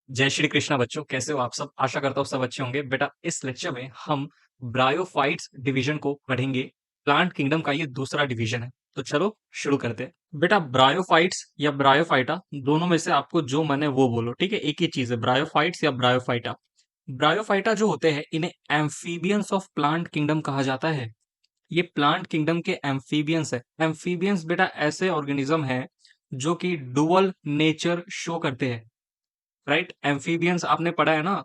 जय श्री कृष्णा बच्चों, कैसे हो आप सब? आशा करता हूँ सब अच्छे होंगे। बेटा, इस लेक्चर में हम ब्रायोफाइट्स डिवीजन को पढ़ेंगे। प्लांट किंगडम का ये दूसरा डिवीजन है। तो चलो शुरू करते हैं। बेटा, ब्रायोफाइट्स या ब्रायोफाइटा दोनों में से आपको जो मन है वो बोलो, ठीक है? एक ही चीज है, ब्रायोफाइट्स या ब्रायोफाइटा। ब्रायोफाइटा जो होते हैं इन्हें एम्फीबियंस ऑफ प्लांट किंगडम कहा जाता है। ये प्लांट किंगडम के एम्फीबियंस है। एम्फीबियंस बेटा ऐसे ऑर्गेनिज्म है जो कि डुअल नेचर शो करते हैं। राइट, एम्फीबियंस आपने पढ़ा है ना,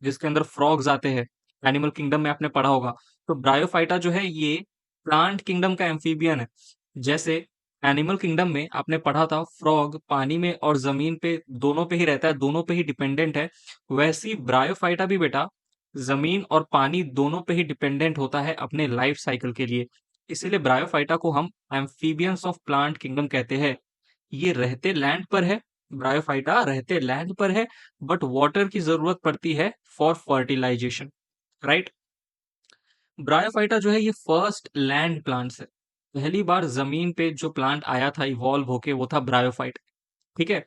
जिसके अंदर फ्रॉग्स आते हैं। एनिमल किंगडम में आपने पढ़ा होगा। तो ब्रायोफाइटा जो है ये प्लांट किंगडम का एम्फीबियन है। जैसे एनिमल किंगडम में आपने पढ़ा था फ्रॉग पानी में और जमीन पे दोनों पे ही रहता है, दोनों पे ही डिपेंडेंट है। वैसे ही ब्रायोफाइटा भी बेटा जमीन और पानी दोनों पे ही डिपेंडेंट होता है अपने लाइफ साइकिल के लिए। इसीलिए ब्रायोफाइटा को हम एम्फीबियंस ऑफ प्लांट किंगडम कहते हैं। ये रहते लैंड पर है, ब्रायोफाइटा रहते लैंड पर है, बट वाटर की जरूरत पड़ती है फॉर फर्टिलाइजेशन। राइट। ब्रायोफाइटा जो है ये फर्स्ट लैंड प्लांट्स है। पहली बार जमीन पे जो प्लांट आया था इवॉल्व होके वो था ब्रायोफाइट। ठीक है।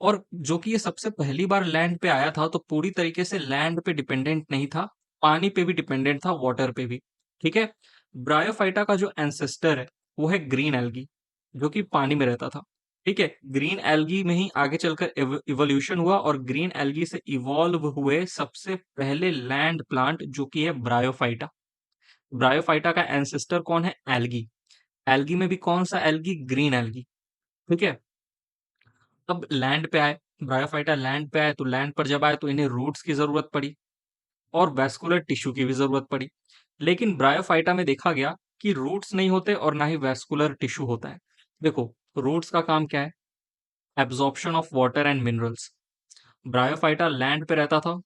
और जो कि ये सबसे पहली बार लैंड पे आया था तो पूरी तरीके से लैंड पे डिपेंडेंट नहीं था, पानी पे भी डिपेंडेंट था, वाटर पे भी। ठीक है। ब्रायोफाइटा का जो एंसेस्टर है वो है ग्रीन एल्गी, जो कि पानी में रहता था। ठीक है। ग्रीन एल्गी में ही आगे चलकर इवोल्यूशन हुआ और ग्रीन एल्गी से इवॉल्व हुए सबसे पहले लैंड प्लांट जो कि है ब्रायोफाइटा। ब्रायोफाइटा का एंसेस्टर कौन है? एल्गी। एल्गी में भी कौन सा एल्गी? Green algae. ठीक है। अब लैंड पे आए, ब्रायोफाइटा लैंड पे आए, तो लैंड पर जब आए तो इन्हें रूट्स की जरूरत पड़ी और वैस्कुलर टिश्यू की भी जरूरत पड़ी। लेकिन ब्रायोफाइटा में देखा गया कि रूट्स नहीं होते और ना ही वैस्कुलर टिश्यू होता है। देखो, रूट्स का काम क्या है? Absorption of water and minerals. Bryophyta land पे रहता था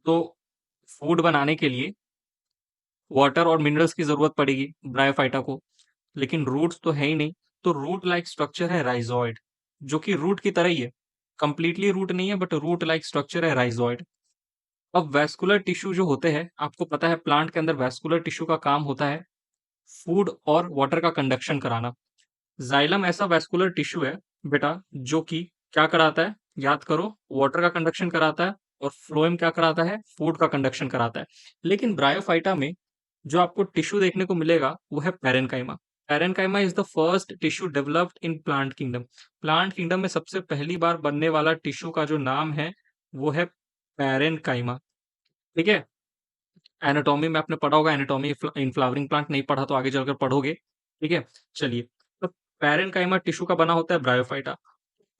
तो फूड बनाने के लिए वाटर और मिनरल्स की जरूरत पड़ेगी ब्रायोफाइटा को। लेकिन रूट्स तो है ही नहीं, तो रूट लाइक स्ट्रक्चर है राइजोइड, जो कि रूट की तरह ही है। कंप्लीटली रूट नहीं है बट रूट लाइक स्ट्रक्चर है राइजोइड। अब वैस्कुलर टिश्यू जो होते हैं, आपको पता है प्लांट के अंदर वैस्कुलर टिश्यू का काम होता है फूड और वाटर का कंडक्शन कराना। जाइलम ऐसा वैस्कुलर टिश्यू है बेटा जो कि क्या कराता है? याद करो, वाटर का कंडक्शन कराता है और फ्लोएम क्या कराता है? फूड का कंडक्शन कराता है। लेकिन ब्रायोफाइटा में जो आपको टिश्यू देखने को मिलेगा वो है parenchyma. Parenchyma is the first tissue developed in plant kingdom. Plant kingdom में सबसे पहली बार बनने वाला टिश्यू का जो नाम है वो है पैरेनकाइमा। ठीक है। एनाटॉमी में आपने पढ़ा होगा, एनाटॉमी इन फ्लावरिंग प्लांट नहीं पढ़ा तो आगे चलकर पढ़ोगे। ठीक है। चलिए, तो पैरेनकाइमा टिश्यू का बना होता है ब्रायोफाइटा।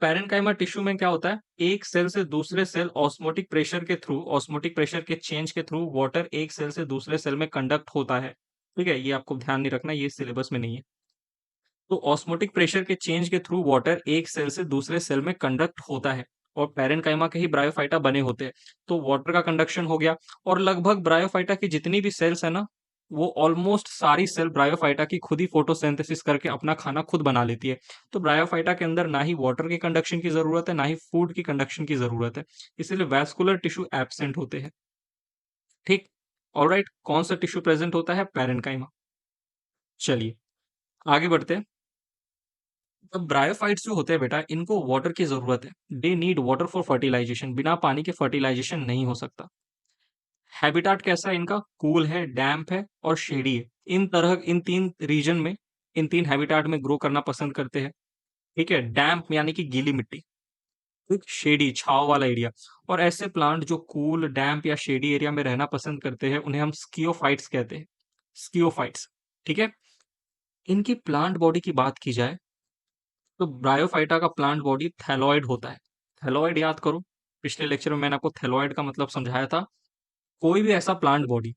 पैरेनकाइमा टिश्यू में क्या होता है? एक सेल से दूसरे सेल ऑस्मोटिक प्रेशर के थ्रू, ऑस्मोटिक प्रेशर के चेंज के थ्रू वाटर एक सेल से दूसरे सेल में कंडक्ट होता है। ठीक है, ये आपको ध्यान नहीं रखना, ये सिलेबस में नहीं है। तो ऑस्मोटिक प्रेशर के चेंज के थ्रू वाटर एक सेल से दूसरे सेल में कंडक्ट होता है और पैरेनकाइमा के ही ब्रायोफाइटा बने होते हैं। तो वाटर का कंडक्शन हो गया और लगभग ब्रायोफाइटा की जितनी भी सेल्स है ना, वो ऑलमोस्ट सारी सेल ब्रायोफाइटा की खुद ही फोटोसिंथेसिस करके अपना खाना खुद बना लेती है। तो ब्रायोफाइटा के अंदर ना ही वाटर के कंडक्शन की जरूरत है ना ही फूड की कंडक्शन की जरूरत है, इसीलिए वैस्कुलर टिश्यू एब्सेंट होते हैं। ठीक। ऑलराइट, कौन सा टिश्यू प्रेजेंट होता है? पैरेनकाइमा। चलिए आगे बढ़ते हैं। अब ब्रायोफाइट्स जो होते हैं बेटा, इनको वाटर की जरूरत है। They need water for fertilisation. बिना पानी के फर्टिलाइजेशन नहीं हो सकता। हैबिटाट कैसा है इनका? कूल है, डैम्प है और शेडी है। इन तीन रीजन में, इन तीन हैबिटाट में ग्रो करना पसंद करते हैं। ठीक है। डैम्प यानी कि गीली मिट्टी, ठीक, शेडी छाव वाला एरिया। और ऐसे प्लांट जो कूल, डैम्प या शेडी एरिया में रहना पसंद करते हैं उन्हें हम स्कियोफाइट्स कहते हैं। स्कियोफाइट्स। ठीक है। इनकी प्लांट बॉडी की बात की जाए तो ब्रायोफाइटा का प्लांट बॉडी थैलॉइड होता है। थैलॉइड याद करो, पिछले लेक्चर में मैंने आपको थैलॉइड का मतलब समझाया था। कोई भी ऐसा प्लांट बॉडी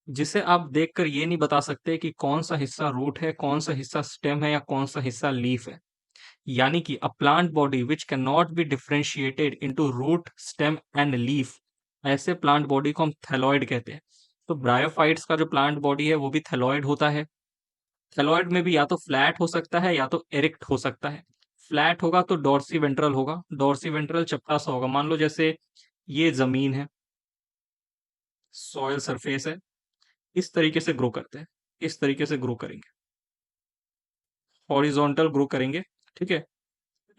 जिसे आप देखकर ये नहीं बता सकते कि कौन सा हिस्सा रूट है, कौन सा हिस्सा स्टेम है या कौन सा हिस्सा लीफ है। यानी कि a plant body which can not be differentiated into root, stem and leaf, ऐसे प्लांट बॉडी को हम थैलॉइड कहते हैं। तो ब्रायोफाइट्स का जो प्लांट बॉडी है वो भी थैलॉइड होता है। थैलॉइड में भी या तो फ्लैट हो सकता है या तो एरिक्ट हो सकता है। फ्लैट होगा तो डॉर्सी वेंट्रल होगा, डॉर्सी वेंट्रल चपटा सा होगा। मान लो जैसे ये जमीन है, सॉयल सरफेस है, इस तरीके से ग्रो करते हैं, इस तरीके से ग्रो करेंगे, हॉरिजॉन्टल ग्रो करेंगे। ठीक है।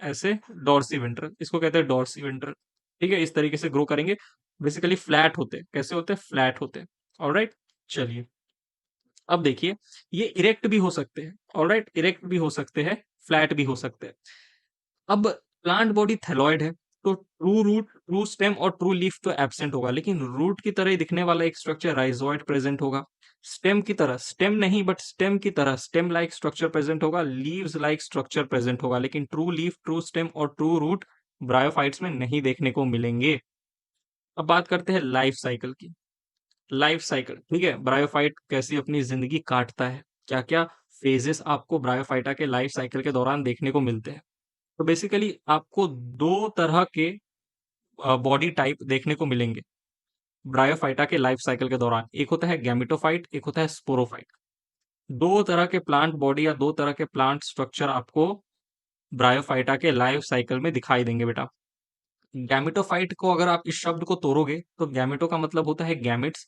ऐसे डॉर्सी वेंट्रल, इसको कहते हैं डॉर्सी वेंट्रल। ठीक है, इस तरीके से ग्रो करेंगे। बेसिकली फ्लैट होते हैं। कैसे होते हैं? फ्लैट होते हैं। ऑलराइट, चलिए अब देखिए, ये इरेक्ट भी हो सकते हैं। ऑलराइट, इरेक्ट भी हो सकते हैं, फ्लैट भी हो सकते हैं। अब प्लांट बॉडी थैलॉइड है, तो ट्रू रूट, ट्रू स्टेम और ट्रू लीफ तो एब्सेंट होगा, लेकिन रूट की तरह ही दिखने वाला एक स्ट्रक्चर राइजोइड प्रेजेंट होगा। स्टेम की तरह, स्टेम नहीं बट स्टेम की तरह स्टेम लाइक स्ट्रक्चर प्रेजेंट होगा, लीव्स लाइक स्ट्रक्चर प्रेजेंट होगा, लेकिन ट्रू लीफ, ट्रू स्टेम और ट्रू रूट ब्रायोफाइट्स में नहीं देखने को मिलेंगे। अब बात करते हैं लाइफ साइकिल की। लाइफ साइकिल, ठीक है, ब्रायोफाइट कैसी अपनी जिंदगी काटता है, क्या क्या फेजेस आपको ब्रायोफाइटा के लाइफ साइकिल के दौरान देखने को मिलते हैं। तो बेसिकली आपको दो तरह के बॉडी टाइप देखने को मिलेंगे ब्रायोफाइटा के लाइफ साइकिल के दौरान। एक होता है गैमेटोफाइट, एक होता है स्पोरोफाइट। दो तरह के प्लांट बॉडी या दो तरह के प्लांट स्ट्रक्चर आपको ब्रायोफाइटा के लाइफ साइकिल में दिखाई देंगे बेटा। गैमेटोफाइट को अगर आप इस शब्द को तोड़ोगे तो गैमेटो का मतलब होता है गैमेट्स,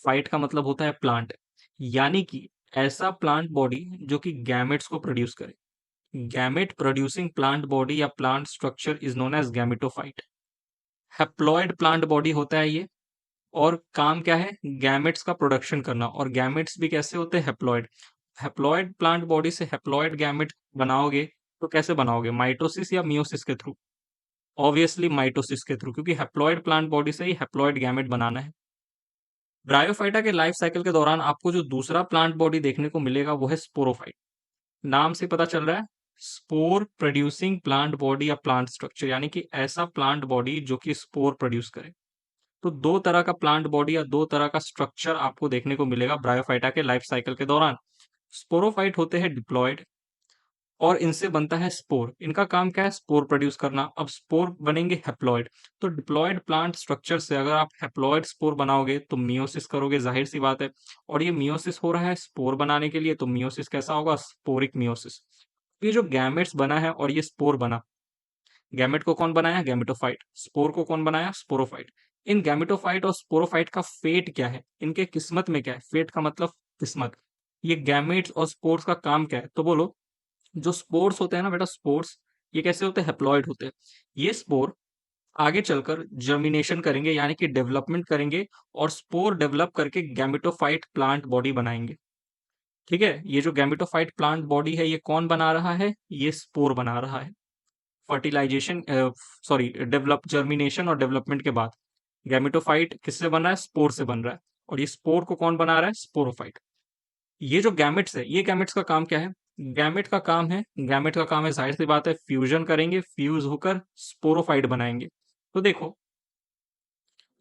फाइट का मतलब होता है प्लांट, यानी कि ऐसा प्लांट बॉडी जो कि गैमेट्स को प्रोड्यूस करे। गैमेट प्रोड्यूसिंग प्लांट बॉडी या plant structure is known as gametophyte. Haploid plant body होता है ये, और काम क्या है? गैमेट्स का प्रोडक्शन करना। और गैमेट्स भी कैसे होते हैं? हैप्लॉइड। हैप्लॉइड प्लांट बॉडी से हैप्लॉइड गैमेट बनाओगे तो कैसे बनाओगे? माइटोसिस या मियोसिस के थ्रू? ऑब्वियसली माइटोसिस के थ्रू, क्योंकि हैप्लॉइड प्लांट बॉडी से ही हैप्लॉइड गैमेट बनाना है। ब्रायोफाइटा के लाइफ साइकिल के दौरान आपको जो दूसरा प्लांट बॉडी देखने को मिलेगा वो है स्पोरोफाइट। नाम से पता चल रहा है, स्पोर प्रोड्यूसिंग प्लांट बॉडी या प्लांट स्ट्रक्चर, यानी कि ऐसा प्लांट बॉडी जो कि स्पोर प्रोड्यूस करे। तो दो तरह का प्लांट बॉडी या दो तरह का स्ट्रक्चर आपको देखने को मिलेगा ब्रायोफाइटा के लाइफ साइकिल के दौरान। स्पोरोफाइट होते हैं डिप्लॉयड और इनसे बनता है स्पोर। इनका काम क्या है? स्पोर प्रोड्यूस करना। अब स्पोर बनेंगे हैप्लॉइड। तो डिप्लॉयड प्लांट स्ट्रक्चर से अगर आप हैप्लॉइड स्पोर बनाओगे तो मियोसिस करोगे, जाहिर सी बात है। और ये मियोसिस हो रहा है स्पोर बनाने के लिए, तो मियोसिस कैसा होगा? Sporic meiosis. ये जो गैमेट्स बना है और ये स्पोर बना, गैमेट को कौन बनाया? गैमेटोफाइट। स्पोर को कौन बनाया? स्पोरोफाइट। इन गैमेटोफाइट और स्पोरोफाइट का फेट क्या है? इनके किस्मत में क्या है? फेट का मतलब किस्मत। ये गैमेट्स और स्पोर्स का काम क्या है? तो बोलो, जो स्पोर्स होते हैं ना बेटा, स्पोर्स ये कैसे होते हैं? हैप्लॉइड होते हैं। ये स्पोर आगे चलकर जर्मिनेशन करेंगे, यानी कि डेवलपमेंट करेंगे, और स्पोर डेवलप करके गैमेटोफाइट प्लांट बॉडी बनाएंगे। ठीक है, ये जो गैमेटोफाइट प्लांट बॉडी है ये कौन बना रहा है? ये स्पोर बना रहा है। फर्टिलाइजेशन, सॉरी, डेवलप, जर्मिनेशन और डेवलपमेंट के बाद गैमेटोफाइट किससे बन रहा है? स्पोर से बन रहा है। और ये स्पोर को कौन बना रहा है? स्पोरोफाइट। ये जो गैमेट्स है, ये गैमेट्स का काम क्या है? गैमेट का काम है, जाहिर सी बात है, फ्यूजन करेंगे, फ्यूज होकर स्पोरोफाइट बनाएंगे। तो देखो,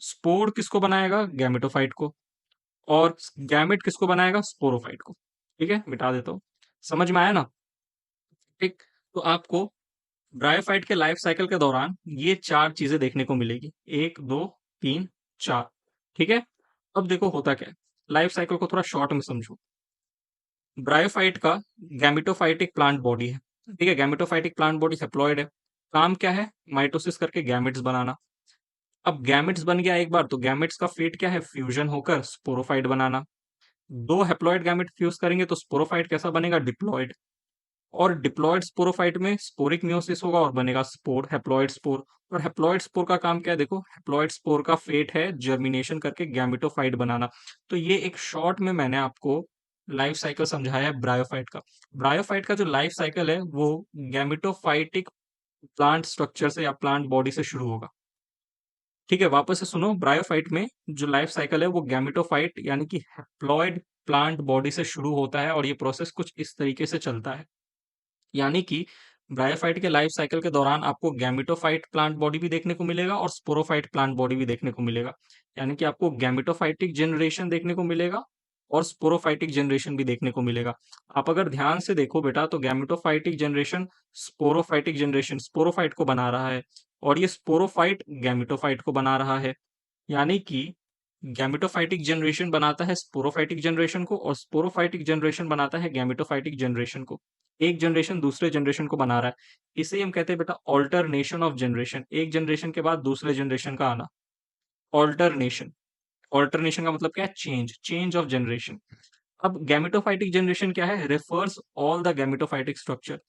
स्पोर किसको बनाएगा? गैमेटोफाइट को। और गैमेट किसको बनाएगा? स्पोरोफाइट को। ठीक है, मिटा देता हूं। समझ में आया ना? ठीक। तो आपको ब्रायोफाइट के लाइफ साइकिल के दौरान ये चार चीजें देखने को मिलेगी, एक, दो, तीन, चार। ठीक है, अब देखो होता क्या है, लाइफ साइकिल को थोड़ा शॉर्ट में समझो। ब्रायोफाइट का गैमेटोफाइटिक प्लांट बॉडी है। ठीक है, गैमेटोफाइटिक प्लांट बॉडी हैप्लॉइड है। काम क्या है? माइटोसिस करके गैमेट्स बनाना। अब गैमेट्स बन गया एक बार, तो गैमेट्स का फेट क्या है? फ्यूजन होकर स्पोरोफाइट बनाना। दो हैप्लॉइड गैमेट फ्यूज करेंगे तो स्पोरोफाइट कैसा बनेगा? डिप्लॉइड। और डिप्लॉयड स्पोरोफाइट में स्पोरिक मियोसिस होगा और बनेगा स्पोर, हैप्लॉइड स्पोर। और हैप्लॉइड स्पोर का काम क्या है? देखो, हैप्लॉइड स्पोर का फेट है जर्मिनेशन करके गैमेटोफाइट बनाना। तो ये एक शॉर्ट में मैंने आपको लाइफ साइकिल समझाया है ब्रायोफाइट का। ब्रायोफाइट का जो लाइफ साइकिल है वो गैमेटोफाइटिक प्लांट स्ट्रक्चर से या प्लांट बॉडी से शुरू होगा। ठीक है, वापस से सुनो, ब्रायोफाइट में जो लाइफ साइकिल है वो गैमेटोफाइट यानी कि हैप्लॉइड प्लांट बॉडी से शुरू होता है, और ये प्रोसेस कुछ इस तरीके से चलता है। यानी कि ब्रायोफाइट के लाइफ साइकिल के दौरान आपको गैमेटोफाइट प्लांट बॉडी भी देखने को मिलेगा और स्पोरोफाइट प्लांट बॉडी भी देखने को मिलेगा। यानी कि आपको गैमेटोफाइटिक जनरेशन देखने को मिलेगा और स्पोरोफाइटिक जनरेशन भी देखने को मिलेगा। आप अगर ध्यान से देखो बेटा, तो gametophytic generation sporophytic generation, sporophyte को बना रहा है, और ये स्पोरोफाइट गैमेटोफाइट को बना रहा है। यानी कि गैमेटोफाइटिक जनरेशन बनाता है स्पोरोफाइटिक जनरेशन को, और स्पोरोफाइटिक जनरेशन बनाता है गैमेटोफाइटिक जनरेशन को। एक जनरेशन दूसरे जनरेशन को बना रहा है। इसे हम कहते हैं बेटा ऑल्टरनेशन ऑफ जनरेशन। एक जनरेशन के बाद दूसरे जनरेशन का आना, ऑल्टरनेशन। ऑल्टरनेशन का मतलब क्या है? Change, change of generation. अब गैमेटोफाइटिक जनरेशन क्या है? Refers all the gametophytic structure.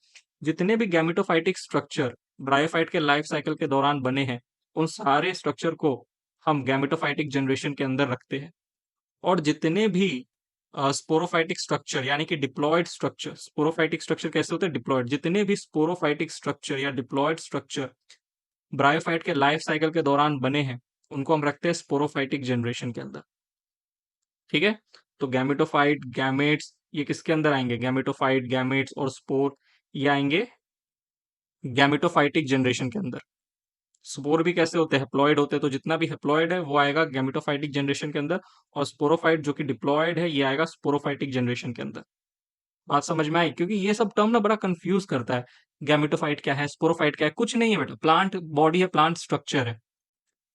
जितने भी गैमेटोफाइटिक स्ट्रक्चर ब्रायोफाइट के लाइफ साइकिल के दौरान बने हैं उन सारे स्ट्रक्चर को हम गैमेटोफाइटिक जनरेशन के अंदर रखते हैं। और जितने भी स्पोरोफाइटिक स्ट्रक्चर यानी कि डिप्लॉयड स्ट्रक्चर, स्पोरोफाइटिक स्ट्रक्चर कैसे होते हैं? डिप्लॉयड। जितने भी स्पोरोफाइटिक स्ट्रक्चर या डिप्लॉयड स्ट्रक्चर ब्रायोफाइट के लाइफ साइकिल के दौरान बने हैं, उनको हम रखते हैं स्पोरोफाइटिक जनरेशन के अंदर। ठीक है, तो गैमेटोफाइट, गैमेट्स, ये किसके अंदर आएंगे? गैमेटोफाइट, गैमेट्स और स्पोर, ये आएंगे गैमेटोफाइटिक जनरेशन के अंदर। स्पोर भी कैसे होते हैं? हैप्लॉइड होते हैं, तो जितना भी हैप्लॉइड है वो आएगा गैमेटोफाइटिक जनरेशन के अंदर, और स्पोरोफाइट जो कि डिप्लॉयड है ये आएगा स्पोरोफाइटिक जनरेशन के अंदर। बात समझ में आई? क्योंकि ये सब टर्म ना बड़ा कंफ्यूज करता है। गैमेटोफाइट क्या है, स्पोरोफाइट क्या है? कुछ नहीं है बेटा, प्लांट बॉडी है, प्लांट स्ट्रक्चर है।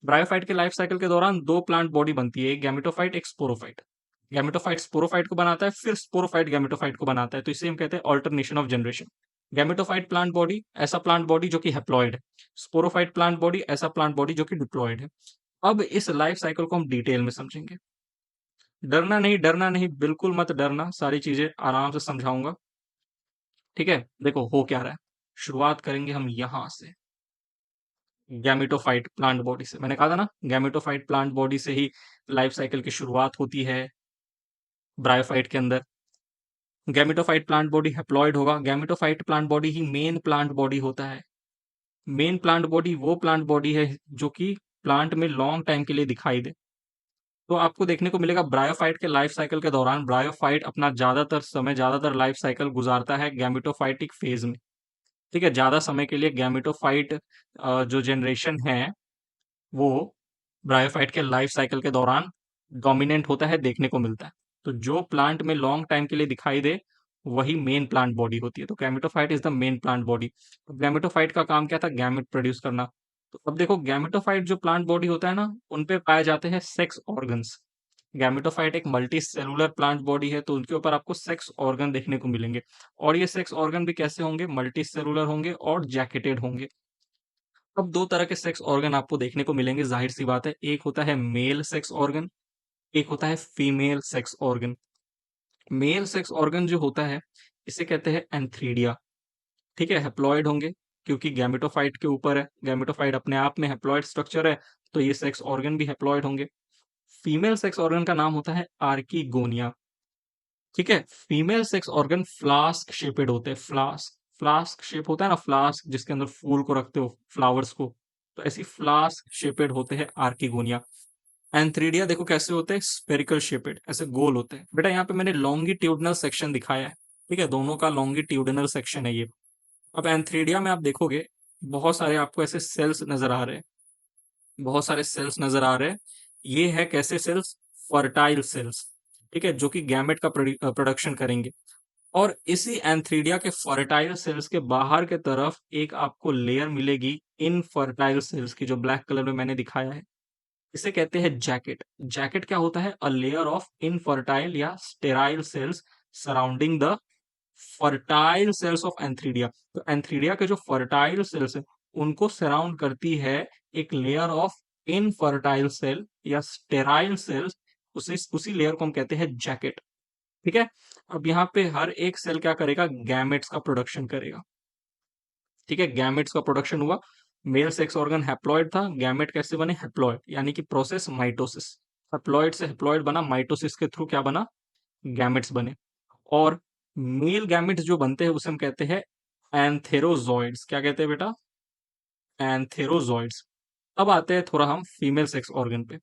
ब्रायोफाइट के लाइफ साइकिल के दौरान दो प्लांट बॉडी बनती है, एक गैमेटोफाइट, एक स्पोरोफाइट। गैमेटोफाइट स्पोरोफाइट को बनाता है, फिर स्पोरोफाइट गैमेटोफाइट को बनाता है, तो इसे हम कहते हैं alternation of generation. Gametophyte plant body, ऐसा प्लांट बॉडी जो कि हैप्लॉइड है। स्पोरोफाइट प्लांट बॉडी, ऐसा प्लांट बॉडी जो कि डिप्लॉयड है। अब इस लाइफ साइकिल को हम डिटेल में समझेंगे। डरना नहीं, डरना नहीं, बिल्कुल मत डरना, सारी चीजें आराम से समझाऊंगा। ठीक है, देखो हो क्या रहा है। शुरुआत करेंगे हम यहां से, गैमेटोफाइट प्लांट बॉडी से। मैंने कहा था ना, गैमेटोफाइट प्लांट बॉडी से ही लाइफ साइकिल की शुरुआत होती है ब्रायोफाइट के अंदर। गैमेटोफाइट प्लांट बॉडी हैप्लॉइड होगा। गैमेटोफाइट प्लांट बॉडी ही मेन प्लांट बॉडी होता है। मेन प्लांट बॉडी वो प्लांट बॉडी है जो कि प्लांट में लॉन्ग टाइम के लिए दिखाई दे। तो आपको देखने को मिलेगा ब्रायोफाइट के लाइफ साइकिल के दौरान ब्रायोफाइट अपना ज्यादातर समय, ज्यादातर लाइफ साइकिल गुजारता है गैमेटोफाइटिक फेज में। ठीक है, ज्यादा समय के लिए गैमेटोफाइट जो जनरेशन है वो ब्रायोफाइट के लाइफ साइकिल के दौरान डोमिनेंट होता है, देखने को मिलता है। तो जो प्लांट में लॉन्ग टाइम के लिए दिखाई दे वही मेन प्लांट बॉडी होती है। तो gametophyte is the main plant body. तो गैमेटोफाइट का काम क्या था? गैमेट प्रोड्यूस करना। तो अब देखो, गैमेटोफाइट जो प्लांट बॉडी होता है ना, उन पे पाए जाते हैं सेक्स ऑर्गन्स। गैमेटोफाइट एक मल्टी सेलुलर प्लांट बॉडी है, तो उनके ऊपर आपको सेक्स ऑर्गन देखने को मिलेंगे। और ये सेक्स ऑर्गन भी कैसे होंगे? मल्टी सेलुलर होंगे और जैकेटेड होंगे। अब दो तरह के सेक्स ऑर्गन आपको देखने को मिलेंगे, जाहिर सी बात है। एक होता है मेल सेक्स ऑर्गन, एक होता है female sex organ. Mail sex organ जो होता है इसे कहते हैं एंथ्रीडिया। ठीक है, हैप्लॉइड होंगे क्योंकि गैमेटोफाइट के ऊपर है, गैमेटोफाइट अपने आप में हैप्लॉइड स्ट्रक्चर है, तो ये सेक्स ऑर्गन भी हैप्लॉइड होंगे। फीमेल सेक्स ऑर्गन का नाम होता है आर्कीगोनिया। ठीक है, female sex organ flask shaped होते हैं। फ्लास्क, फ्लास्क शेप होता है ना, फ्लास्क जिसके अंदर फूल को रखते हो, फ्लावर्स को, तो ऐसी फ्लास्क शेपेड होते हैं आर्कीगोनिया। एंथ्रीडिया देखो कैसे होते हैं, स्पेरिकल शेपेड, ऐसे गोल होते हैं। बेटा यहाँ पे मैंने लॉन्गिट्यूडनल सेक्शन दिखाया है। ठीक है, दोनों का लॉन्गिट्यूडनल सेक्शन है ये। अब एंथ्रीडिया में आप देखोगे बहुत सारे आपको ऐसे सेल्स नजर आ रहे हैं, बहुत सारे सेल्स नजर आ रहे हैं। ये है कैसे सेल्स? Fertile sales. ठीक है, जो कि गैमेट का प्रोडक्शन करेंगे। और इसी एंथ्रीडिया के फर्टाइल सेल्स के बाहर के तरफ एक आपको लेयर मिलेगी इनफर्टाइल सेल्स की, जो ब्लैक कलर में मैंने दिखाया है। इसे कहते हैं जैकेट। जैकेट क्या होता है? अ लेयर ऑफ इनफर्टाइल या sterile cells surrounding the fertile cells of antheridia. तो एंथ्रीडिया के जो फर्टाइल सेल्स है उनको सराउंड करती है एक लेयर ऑफ इनफर्टाइल सेल या स्टेराइल सेल्स। उसी लेयर को हम कहते हैं जैकेट। ठीक है, अब यहाँ पे हर एक सेल क्या करेगा? गैमेट्स का प्रोडक्शन करेगा। ठीक है, गैमेट्स का प्रोडक्शन हुआ। मेल सेक्स ऑर्गन हैप्लॉइड था, गैमेट कैसे बने? हैप्लॉइड, यानी कि प्रोसेस माइटोसिस। हैप्लॉइड से हैप्लॉइड बना, माइटोसिस के थ्रू क्या बना? गैमेट्स बने। और मेल गैमेट्स जो बनते हैं उसे हम कहते हैं एंथेरोजॉइड्स। क्या कहते हैं बेटा? एंथेरोजॉइड्स। अब आते हैं थोड़ा हम फीमेल सेक्स ऑर्गन पे।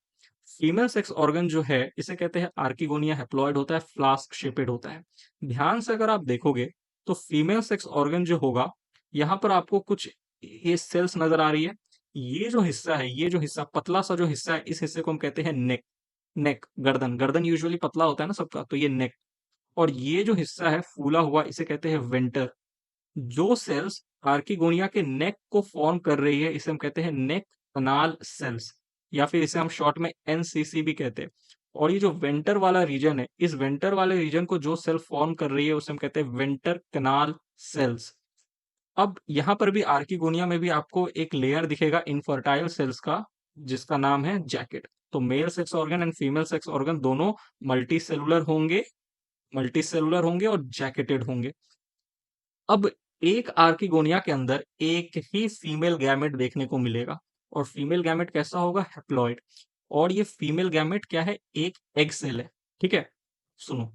फीमेल सेक्स ऑर्गन जो है इसे कहते हैं आर्किगोनिया, हैप्लॉइड होता है, फ्लास्क शेपेड होता है। ध्यान से अगर आप देखोगे तो फीमेल सेक्स ऑर्गन जो होगा, यहाँ पर आपको कुछ ये सेल्स नजर आ रही है। ये जो हिस्सा है, ये जो हिस्सा, पतला सा जो हिस्सा है, इस हिस्से को हम कहते हैं नेक। नेक, गर्दन, गर्दन यूजुअली पतला होता है ना सबका, तो ये नेक। और ये जो हिस्सा है फूला हुआ, इसे कहते हैं वेंटर। जो सेल्स आर्किगोनिया के नेक को फॉर्म कर रही है इसे हम कहते हैं नेक कनाल सेल्स, या फिर इसे हम शॉर्ट में एनसीसी भी कहते हैं। और ये जो वेंटर वाला रीजन है, इस वेंटर वाले रीजन को जो सेल फॉर्म कर रही है उसे हम कहते हैं वेंटर कनाल सेल्स। अब यहां पर भी आर्किगोनिया में भी आपको एक लेयर दिखेगा इनफर्टाइल सेल्स का, जिसका नाम है जैकेट। तो mail sex organ and female sex organ दोनों मल्टी सेलुलर होंगे, मल्टी सेलुलर होंगे और जैकेटेड होंगे। अब एक आर्किगोनिया के अंदर एक ही फीमेल गैमेट देखने को मिलेगा। और फीमेल गैमेट कैसा होगा, हैप्लॉइड। और ये फीमेल गैमेट क्या है, एक एग सेल है। ठीक है, सुनो,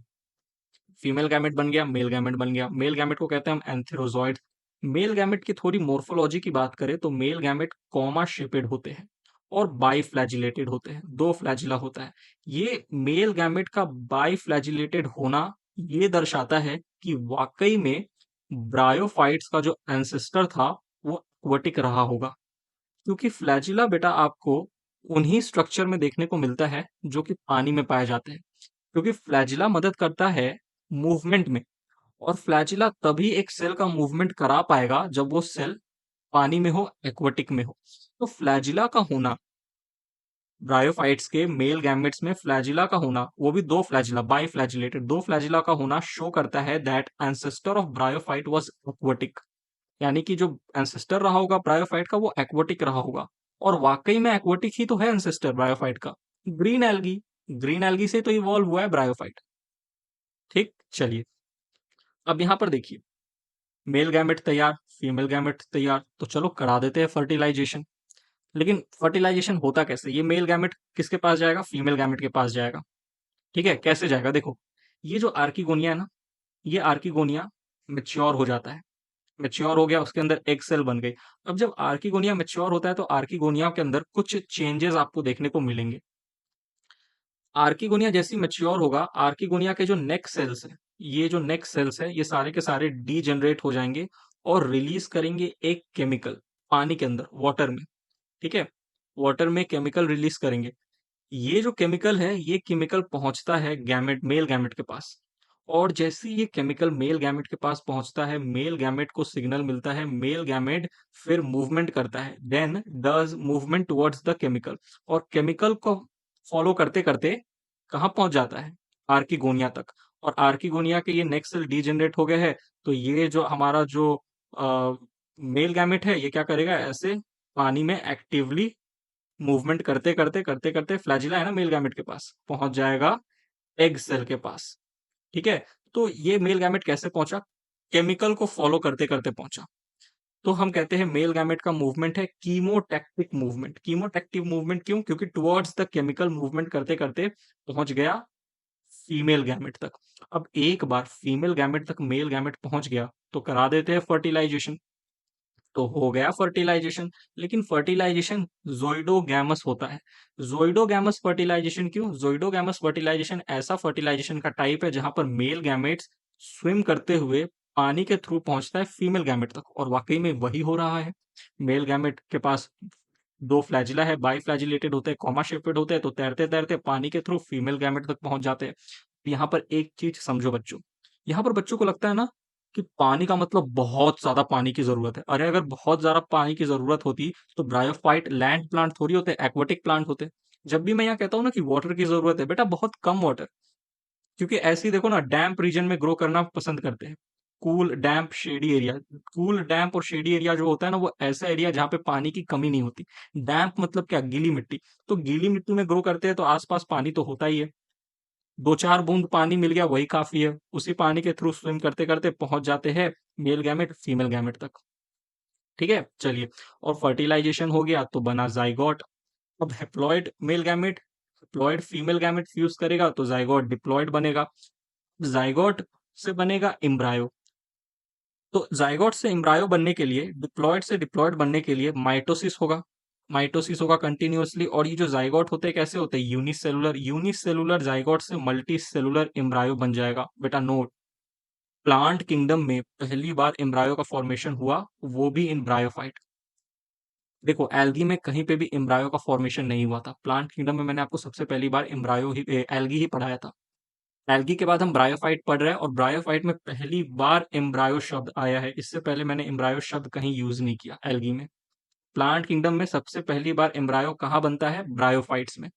फीमेल गैमेट बन गया, मेल गैमेट बन गया। मेल गैमेट को कहते हैं हम एंथेरोजॉइड। मेल गैमेट की थोड़ी मोर्फोलॉजी की बात करें तो मेल गैमेट कॉमा शेपेड होते हैं और बाई फ्लैजिलेटेड होते हैं, दो फ्लैजिला होता है। ये मेल गैमेट का बाई फ्लैजिलेटेड होना ये दर्शाता है कि वाकई में ब्रायोफाइट्स का जो एंसेस्टर था वो एक्वेटिक रहा होगा, क्योंकि फ्लैजिला बेटा आपको उन्हीं स्ट्रक्चर में देखने को मिलता है जो कि पानी में पाए जाते हैं, क्योंकि फ्लैजिला मदद करता है मूवमेंट में। और फ्लैजिला तभी एक सेल का मूवमेंट करा पाएगा जब वो सेल पानी में हो, एक्वेटिक में हो। तो फ्लैजिला का होना, ब्रायोफाइट्स के मेल गैमेट्स में फ्लैजिला का होना, वो भी दो फ्लैजिला, बाई फ्लैजिलेटेड, दो फ्लैजिला का होना शो करता है that ancestor of bryophyte was aquatic. यानी कि जो एंसेस्टर रहा होगा ब्रायोफाइट का वो एक्वेटिक रहा होगा। और वाकई में एक्वेटिक ही तो है एंसेस्टर ब्रायोफाइट का, ग्रीन एल्गी। ग्रीन एल्गी से तो इवॉल्व हुआ है ब्रायोफाइट। ठीक, चलिए अब यहां पर देखिए, मेल गैमेट तैयार, फीमेल गैमेट तैयार, तो चलो करा देते हैं फर्टिलाइजेशन। लेकिन फर्टिलाइजेशन होता कैसे, ये मेल गैमेट किसके पास जाएगा, फीमेल गैमेट के पास जाएगा। ठीक है, कैसे जाएगा, देखो ये जो आर्किगोनिया है ना, ये आर्किगोनिया मेच्योर हो जाता है। मेच्योर हो गया, उसके अंदर एग सेल बन गई। अब जब आर्किगोनिया मेच्योर होता है तो आर्किगोनिया के अंदर कुछ चेंजेस आपको देखने को मिलेंगे। आर्किगोनिया जैसी मेच्योर होगा, आर्किगोनिया के जो नेक सेल्स है, ये जो नेक सेल्स है ये सारे के सारे डीजेनरेट हो जाएंगे और रिलीज करेंगे एक केमिकल पानी के अंदर, वाटर में। ठीक है, वाटर में केमिकल रिलीज करेंगे। ये जो केमिकल है ये केमिकल पहुंचता है गैमेट, मेल गैमेट के पास। और जैसे ही ये केमिकल मेल गैमेट के पास पहुंचता है, मेल गैमेट को सिग्नल मिलता है, मेल गैमेट फिर मूवमेंट करता है, then does movement towards the chemical. और केमिकल को फॉलो करते करते कहाँ पहुंच जाता है, आर्किगोनिया तक। और आर्किगोनिया के ये नेक्स्ट सेल डीजेनरेट हो गए हैं, तो ये जो हमारा जो मेल गैमेट है ये क्या करेगा, ऐसे पानी में एक्टिवली मूवमेंट करते करते करते करते फ्लैजिला है ना मेल गैमेट के पास, पहुंच जाएगा एग सेल के पास। ठीक है, तो ये मेल गैमेट कैसे पहुंचा, केमिकल को फॉलो करते करते पहुंचा। तो हम कहते हैं मेल गैमेट का मूवमेंट है कीमोटैक्टिक मूवमेंट। कीमोटैक्टिव मूवमेंट क्यों, क्योंकि टुवर्ड्स द केमिकल मूवमेंट करते करते पहुंच गया फीमेल गैमेट तक। अब एक बार फीमेल गैमेट तक मेल गैमेट पहुंच गया तो करा देते हैं फर्टिलाइजेशन, तो हो गया फर्टिलाइजेशन। लेकिन फर्टिलाइजेशन जोइडोगैमस होता है। जोइडोगैमस फर्टिलाइजेशन क्यों, जोइडोगैमस फर्टिलाइजेशन ऐसा फर्टिलाइजेशन का टाइप है जहां पर मेल गैमेट्स स्विम करते हुए पानी के थ्रू पहुंचता है फीमेल गैमेट तक, और वाकई में वही हो रहा है। मेल गैमेट के पास दो फ्लैजिला है, बाई फ्लैजिलेटेड होते हैं, कॉमा शेपेड होते हैं, तो तैरते तैरते पानी के थ्रू फीमेल गैमेट तक पहुंच जाते हैं। यहाँ पर एक चीज समझो बच्चों, यहाँ पर बच्चों को लगता है ना कि पानी का मतलब बहुत ज्यादा पानी की जरूरत है। अरे अगर बहुत ज्यादा पानी की जरूरत होती तो ब्रायोफाइट लैंड प्लांट थोड़ी होते, एक्वाटिक प्लांट होते। जब भी मैं यहाँ कहता हूँ ना कि वाटर की जरूरत है, बेटा बहुत कम वाटर, क्योंकि ऐसे ही देखो ना डैम्प रीजन में ग्रो करना पसंद करते हैं। कूल डैम्प शेडी एरिया, कूल डैम्प और शेडी एरिया जो होता है ना वो ऐसा एरिया जहाँ पे पानी की कमी नहीं होती। डैम्प मतलब क्या, गीली मिट्टी। तो गीली मिट्टी में ग्रो करते हैं तो आसपास पानी तो होता ही है, दो चार बूंद पानी मिल गया वही काफी है। उसी पानी के थ्रू स्विम करते करते पहुंच जाते हैं मेल गैमेट फीमेल गैमेट तक। ठीक है, चलिए, और फर्टिलाइजेशन हो गया तो बना जाइगोट। अब haploid male gamete, haploid female gamete fuse करेगा तो जाइगोट डिप्लॉइड बनेगा। जाइगोट से बनेगा एम्ब्रायो। तो जाइगोट से एम्ब्रायो बनने के लिए, डिप्लॉइड से डिप्लॉइड बनने के लिए माइटोसिस होगा। माइटोसिस होगा कंटिन्यूअसली। और ये जो जाइगोट होते हैं कैसे होते हैं, यूनिसेलुलर। यूनिसेलुलर जाइगोट से मल्टी सेलुलर एम्ब्रायो बन जाएगा। बेटा नोट, प्लांट किंगडम में पहली बार एम्ब्रायो का फॉर्मेशन हुआ, वो भी इन ब्रायोफाइट। देखो एल्गी में कहीं पे भी एम्ब्रायो का फॉर्मेशन नहीं हुआ था, प्लांट किंगडम में मैंने आपको सबसे पहली बार एम्ब्रायो ही एल्गी ही पढ़ाया था। एल्गी के बाद हम ब्रायोफाइट पढ़ रहे हैं, और ब्रायोफाइट में पहली बार एम्ब्रायो शब्द आया है। इससे पहले मैंने एम्ब्रायो शब्द कहीं यूज नहीं किया एल्गी में। प्लांट किंगडम में सबसे पहली बार एम्ब्रायो कहाँ बनता है, ब्रायोफाइट्स में।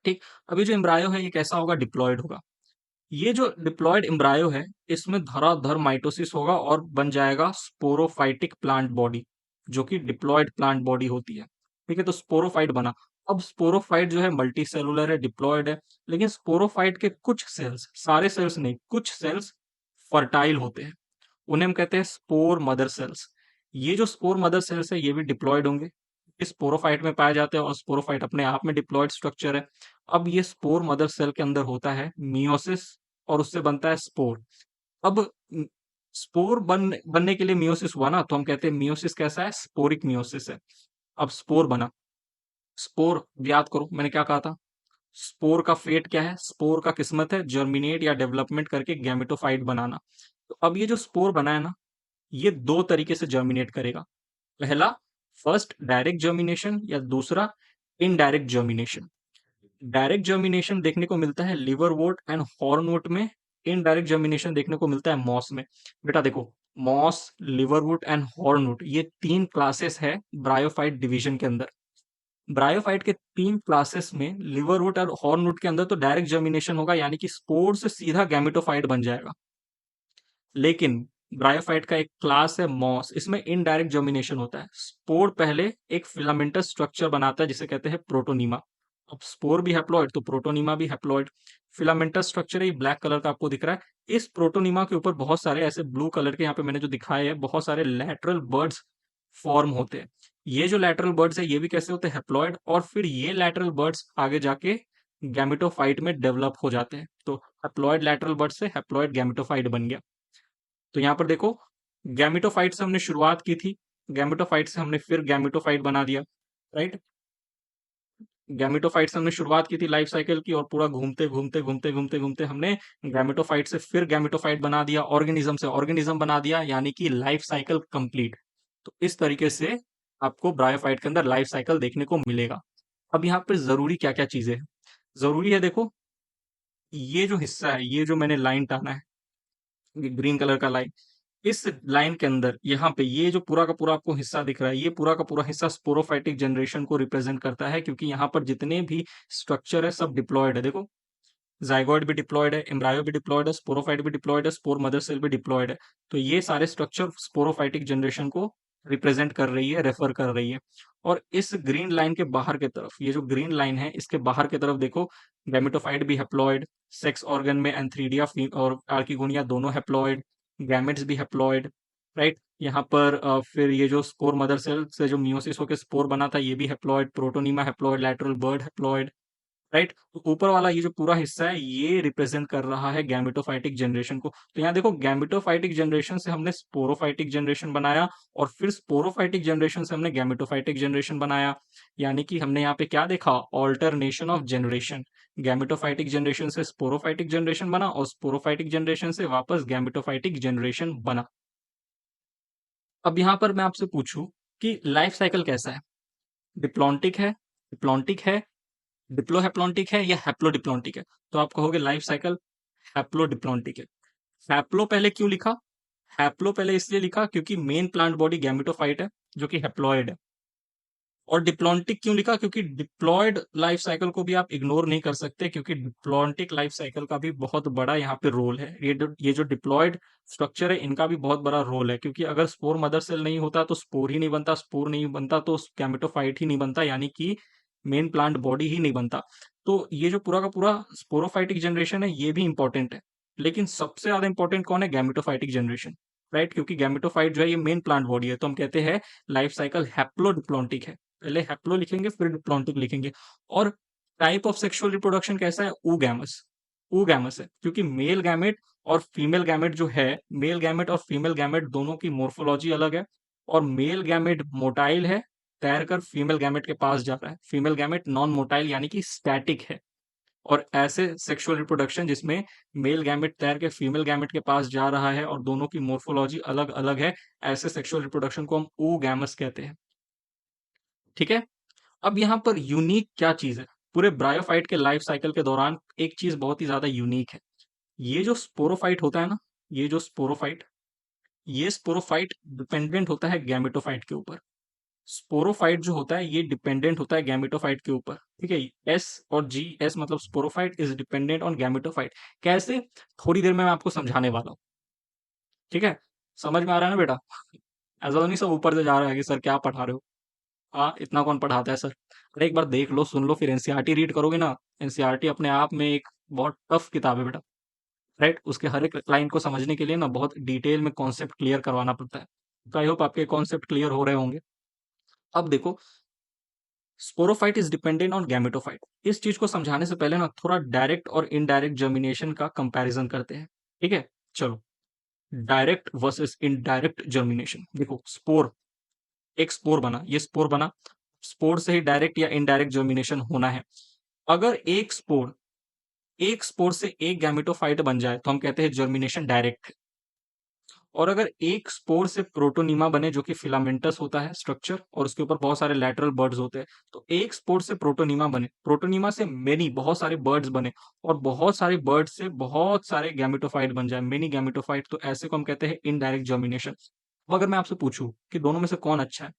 ठीक, अभी जो एम्ब्रायो है ये कैसा होगा, डिप्लॉयड होगा। ये जो डिप्लॉयड एम्ब्रायो है इसमें धराधर माइटोसिस होगा और बन जाएगा स्पोरोफाइटिक प्लांट बॉडी, जो कि डिप्लॉयड प्लांट बॉडी होती है। ठीक है, तो स्पोरोफाइट बना। अब स्पोरोफाइट जो है मल्टी सेलुलर है, डिप्लॉयड है, लेकिन स्पोरोफाइट के कुछ सेल्स, सारे सेल्स नहीं, कुछ सेल्स फर्टाइल होते हैं, उन्हें हम कहते हैं स्पोर मदर सेल्स। ये जो स्पोर मदर सेल्स है ये भी डिप्लॉयड होंगे। स्पोरोफाइट में पाए जाते हैं और स्पोरोफाइट अपने आप में डिप्लॉयड स्ट्रक्चर है। अब ये स्पोर मदर सेल के अंदर होता है मियोसिस और उससे बनता है स्पोर। अब स्पोर बनने के लिए मियोसिस हुआ ना, तो हम कहते हैं मियोसिस कैसा है, स्पोरिक मियोसिस है। अब स्पोर बना, स्पोर याद करो मैंने क्या कहा था, स्पोर का फेट क्या है, स्पोर का किस्मत है जर्मिनेट या डेवलपमेंट करके गैमेटोफाइट बनाना। तो अब ये जो स्पोर बना है ना, ये दो तरीके से जर्मिनेट करेगा। पहला फर्स्ट डायरेक्ट जर्मिनेशन या दूसरा इनडायरेक्ट जर्मिनेशन। डायरेक्ट जर्मिनेशन देखने को मिलता है लिवरवोर्ट एंड हॉर्नवुड में, इनडायरेक्ट जर्मिनेशन देखने को मिलता है मॉस में। बेटा देखो, मॉस, लिवरवुड एंड हॉर्नवुड ये तीन क्लासेस है ब्रायोफाइट डिवीजन के अंदर। ब्रायोफाइट के तीन क्लासेस में लिवरवुड और हॉर्नवुड के अंदर तो डायरेक्ट जर्मिनेशन होगा, यानी कि स्पोर से सीधा गैमेटोफाइट बन जाएगा। लेकिन ब्रायोफाइट का एक क्लास है मॉस, इसमें इनडायरेक्ट जर्मिनेशन होता है। स्पोर पहले एक फिलामेंटस स्ट्रक्चर बनाता है जिसे कहते हैं प्रोटोनीमा। अब स्पोर भी हैप्लॉइड तो प्रोटोनीमा भी हैप्लॉइड। फिलामेंटस स्ट्रक्चर है ब्लैक कलर का आपको दिख रहा है। इस प्रोटोनीमा के ऊपर बहुत सारे ऐसे ब्लू कलर के यहाँ पे मैंने जो दिखाए हैं बहुत सारे लैटरल बर्ड्स फॉर्म होते हैं। ये जो लैटरल बर्ड्स है ये भी कैसे होते हैं, हैप्लॉइड, और फिर ये लैटरल बर्ड्स आगे जाके गैमेटोफाइट में डेवलप हो जाते हैं। तो हैप्लॉइड लैटरल बर्ड से हैप्लॉइड गैमेटोफाइट बन गया। तो यहाँ पर देखो, गैमेटोफाइट से हमने शुरुआत की थी, गैमेटोफाइट से हमने फिर गैमेटोफाइट बना दिया, राइट। गैमेटोफाइट से हमने शुरुआत की थी लाइफ साइकिल की, और पूरा घूमते घूमते घूमते घूमते घूमते हमने गैमेटोफाइट से फिर गैमेटोफाइट बना दिया, ऑर्गेनिज्म से ऑर्गेनिज्म बना दिया, यानी कि लाइफ साइकिल कंप्लीट। तो इस तरीके से आपको ब्रायोफाइट के अंदर लाइफ साइकिल देखने को मिलेगा। अब यहाँ पे जरूरी क्या क्या चीजें हैं, जरूरी है देखो, ये जो हिस्सा है, ये जो मैंने लाइन टाना है ग्रीन कलर का लाइन, इस लाइन के अंदर यहाँ पे ये जो पूरा का पूरा आपको हिस्सा दिख रहा है, ये पूरा का पूरा हिस्सा स्पोरोफाइटिक जनरेशन को रिप्रेजेंट करता है, क्योंकि यहाँ पर जितने भी स्ट्रक्चर है सब डिप्लॉयड है। देखो, जाइगोइड भी डिप्लॉयड है, एम्ब्रायो भी डिप्लॉयड है, स्पोरोफाइट भी डिप्लॉयड है, स्पोर मदर सेल भी डिप्लॉयड है। तो ये सारे स्ट्रक्चर स्पोरोफाइटिक जनरेशन को रिप्रेजेंट कर रही है, रेफर कर रही है। और इस ग्रीन लाइन के बाहर की तरफ, ये जो ग्रीन लाइन है इसके बाहर की तरफ देखो, गैमेटोफाइट भी हैप्लॉयड, सेक्स ऑर्गन में एंथ्रीडिया और आर्किगोनिया दोनों हैप्लॉयड, गैमेट्स भी हैप्लॉयड, राइट। यहाँ पर फिर ये जो स्पोर मदर सेल से जो मियोसिस होकर स्पोर बना था ये भी haploid, protonema haploid, lateral bud haploid, right. तो ऊपर वाला ये जो पूरा हिस्सा है ये रिप्रेजेंट कर रहा है गैमेटोफाइटिक जनरेशन को। तो यहाँ देखो, गैमेटोफाइटिक जनरेशन से हमने स्पोरोफाइटिक जनरेशन बनाया, और फिर स्पोरोफाइटिक जनरेशन से हमने गैमेटोफाइटिक जनरेशन बनाया, यानी कि हमने यहाँ पे क्या देखा, alternation of generation. Gametophytic generation से स्पोरोफाइटिक जनरेशन बना, और स्पोरोफाइटिक जनरेशन से वापस गैमेटोफाइटिक जनरेशन बना। अब यहाँ पर मैं आपसे पूछूं कि लाइफ साइकिल कैसा है, डिप्लॉन्टिक है, डिप्लॉन्टिक है, डिप्लोहैप्लॉन्टिक है, या हैप्लोडिप्लॉन्टिक है। तो आप कहोगे लाइफ साइकिल हैप्लोडिप्लॉन्टिक है। हैप्लो पहले क्यों लिखा, हैप्लो पहले इसलिए लिखा क्योंकि मेन प्लांट बॉडी गैमेटोफाइट है जो कि हैप्लॉइड है। और डिप्लॉन्टिक क्यों लिखा, क्योंकि डिप्लॉयड लाइफ साइकिल को भी आप इग्नोर नहीं कर सकते, क्योंकि डिप्लॉन्टिक लाइफ साइकिल का भी बहुत बड़ा यहाँ पे रोल है। ये जो डिप्लॉयड स्ट्रक्चर है इनका भी बहुत बड़ा रोल है, क्योंकि अगर स्पोर मदर सेल नहीं होता तो स्पोर ही नहीं बनता, स्पोर नहीं बनता तो गैमेटोफाइट ही नहीं बनता, यानी कि मेन प्लांट बॉडी ही नहीं बनता। तो ये जो पूरा का पूरा स्पोरोफाइटिक जनरेशन है ये भी इंपॉर्टेंट है, लेकिन सबसे ज्यादा इंपॉर्टेंट कौन है, गैमेटोफाइटिक जनरेशन, राइट। क्योंकि गैमेटोफाइट जो है ये मेन प्लांट बॉडी है, तो हम कहते हैं लाइफ साइकिल हैप्लोडिप्लॉन्टिक है। पहले हैप्लो लिखेंगे फिर डिप्लॉन्टिक लिखेंगे। और टाइप ऑफ सेक्सुअल रिप्रोडक्शन कैसा है, ऊगैमस, ऊगैमस है, क्योंकि मेल गैमेट और फीमेल गैमेट जो है, मेल गैमेट और फीमेल गैमेट दोनों की मोर्फोलॉजी अलग है। और मेल गैमेट मोटाइल है, तैरकर फीमेल गैमेट के पास जा रहा है, फीमेल गैमेट नॉन मोटाइल यानी कि स्टैटिक है। और ऐसे सेक्सुअल रिप्रोडक्शन जिसमें मेल गैमेट तैर के फीमेल गैमेट के पास जा रहा है और दोनों की मोर्फोलॉजी अलग अलग है, ऐसे सेक्सुअल रिप्रोडक्शन को हम oogamous कहते हैं, ठीक है। अब यहाँ पर यूनिक क्या चीज है, पूरे ब्रायोफाइट के लाइफ साइकिल के दौरान एक चीज बहुत ही ज्यादा यूनिक है। ये जो स्पोरोफाइट होता है ना, ये जो स्पोरोफाइट, ये स्पोरोफाइट डिपेंडेंट होता है गैमेटोफाइट के ऊपर। स्पोरोफाइट जो होता है ये डिपेंडेंट होता है गैमेटोफाइट के ऊपर, ठीक है। एस और जी, एस मतलब sporophyte is dependent on gametophyte. कैसे, थोड़ी देर में मैं आपको समझाने वाला हूँ, ठीक है। समझ में आ रहा है ना बेटा, ऐसा तो नहीं सब ऊपर से जा रहा है कि सर क्या पढ़ा रहे हो, हाँ इतना कौन पढ़ाता है सर। अरे एक बार देख लो, सुन लो, फिर एनसीईआरटी रीड करोगे ना। एनसीईआरटी अपने आप में एक बहुत टफ किताब है बेटा, राइट। उसके हर एक लाइन को समझने के लिए ना बहुत डिटेल में कॉन्सेप्ट क्लियर करवाना पड़ता है। तो आई होप आपके कॉन्सेप्ट क्लियर हो रहे होंगे। अब देखो, sporophyte is dependent on gametophyte. इस चीज को समझाने से पहले ना थोड़ा डायरेक्ट और इनडायरेक्ट जर्मिनेशन का कंपैरिजन करते हैं। ठीक है, चलो। Direct versus indirect germination. देखो, स्पोर, एक स्पोर बना, ये स्पोर बना, स्पोर से ही डायरेक्ट या इनडायरेक्ट जर्मिनेशन होना है। अगर एक स्पोर से एक गैमेटोफाइट बन जाए तो हम कहते हैं जर्मिनेशन डायरेक्ट। और अगर एक स्पोर से प्रोटोनीमा बने, जो कि फिलामेंटस होता है स्ट्रक्चर, और उसके ऊपर बहुत सारे लैटरल बर्ड्स होते हैं, तो एक स्पोर से प्रोटोनीमा बने, प्रोटोनीमा से मेनी, बहुत सारे बर्ड्स बने, और बहुत सारे बर्ड्स से बहुत सारे गैमेटोफाइट बन जाए, मेनी गैमेटोफाइट, तो ऐसे को हम कहते हैं इनडायरेक्ट जर्मिनेशन। अब अगर मैं आपसे पूछूं कि दोनों में से कौन अच्छा है,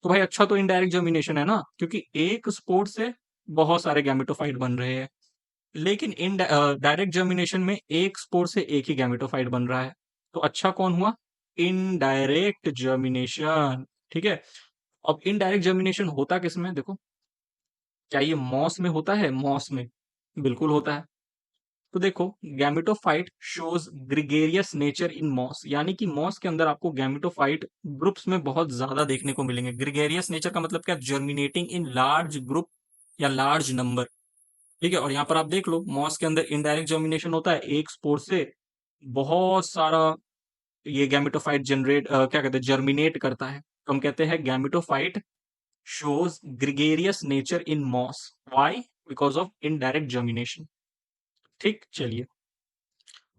तो भाई अच्छा तो इनडायरेक्ट जर्मिनेशन है ना, क्योंकि एक स्पोर से बहुत सारे गैमेटोफाइट बन रहे हैं। लेकिन इन डायरेक्ट जर्मिनेशन में एक स्पोर से एक ही गैमेटोफाइट बन रहा है, तो अच्छा कौन हुआ? Indirect germination. ठीक है। अब इनडायरेक्ट जर्मिनेशन होता किसमें? देखो, क्या ये मॉस में होता है? मॉस में बिल्कुल होता है। तो देखो, gametophyte shows gregarious nature in moss, यानी कि मॉस के अंदर आपको गैमेटोफाइट ग्रुप्स में बहुत ज्यादा देखने को मिलेंगे। ग्रिगेरियस नेचर का मतलब क्या? जर्मिनेटिंग इन लार्ज ग्रुप या लार्ज नंबर। ठीक है। और यहाँ पर आप देख लो, मॉस के अंदर इनडायरेक्ट जर्मिनेशन होता है, एक स्पोर से बहुत सारा ये गैमेटोफाइट क्या कहते हैं, जर्मिनेट करता है, तो हम कहते हैं gametophyte shows gregarious nature in moss. Why? Because of indirect germination. ठीक, चलिए